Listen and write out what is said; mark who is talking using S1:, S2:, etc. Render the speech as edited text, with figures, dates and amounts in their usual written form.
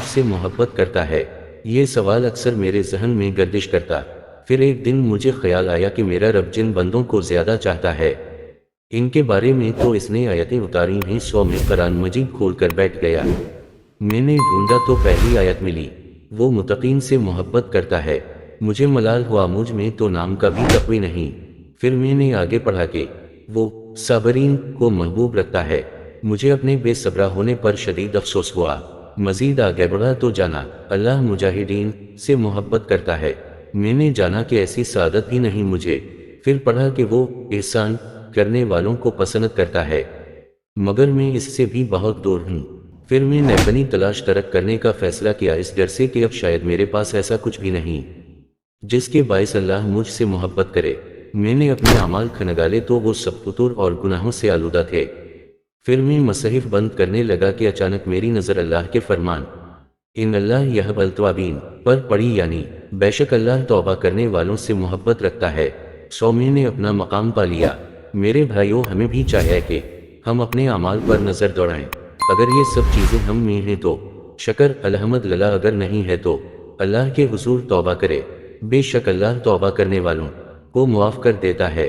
S1: مجھ سے محبت کرتا ہے؟ یہ سوال اکثر میرے ذہن میں گردش کرتا۔ پھر ایک دن مجھے خیال آیا کہ میرا رب جن بندوں کو زیادہ چاہتا ہے ان کے بارے میں تو اس نے آیتیں اتاری ہیں۔ 100 میں قرآن مجید کھول کر بیٹھ گیا۔ میں نے ڈھونڈا تو پہلی آیت ملی، وہ متقین سے محبت کرتا ہے۔ مجھے ملال ہوا، مجھ میں تو نام کا بھی تقوی نہیں۔ پھر میں نے آگے پڑھا کہ وہ صابرین کو محبوب رکھتا ہے۔ مجھے اپنے بے صبرا ہونے پر شدید افسوس ہوا۔ مزید آگے بڑھا تو جانا اللہ مجاہدین سے محبت کرتا ہے۔ میں نے جانا کہ ایسی سعادت بھی نہیں مجھے۔ پھر پڑھا کہ وہ احسان کرنے والوں کو پسند کرتا ہے، مگر میں اس سے بھی بہت دور ہوں۔ پھر میں نے اپنی تلاش ترک کرنے کا فیصلہ کیا، اس ڈر سے کہ اب شاید میرے پاس ایسا کچھ بھی نہیں جس کے باعث اللہ مجھ سے محبت کرے۔ میں نے اپنے اعمال کھنگالے تو وہ سب فطور اور گناہوں سے آلودہ تھے۔ پھر میں مصحف بند کرنے لگا کہ اچانک میری نظر اللہ کے فرمان ان اللہ یحب التوابین پر پڑی، یعنی بے شک اللہ توبہ کرنے والوں سے محبت رکھتا ہے۔ میں نے اپنا مقام پا لیا۔ میرے بھائیوں، ہمیں بھی چاہیے کہ ہم اپنے اعمال پر نظر دوڑائیں۔ اگر یہ سب چیزیں ہم میں ہیں تو شکر الحمدللہ، اگر نہیں ہے تو اللہ کے حضور توبہ کرے۔ بے شک اللہ توبہ کرنے والوں کو معاف کر دیتا ہے۔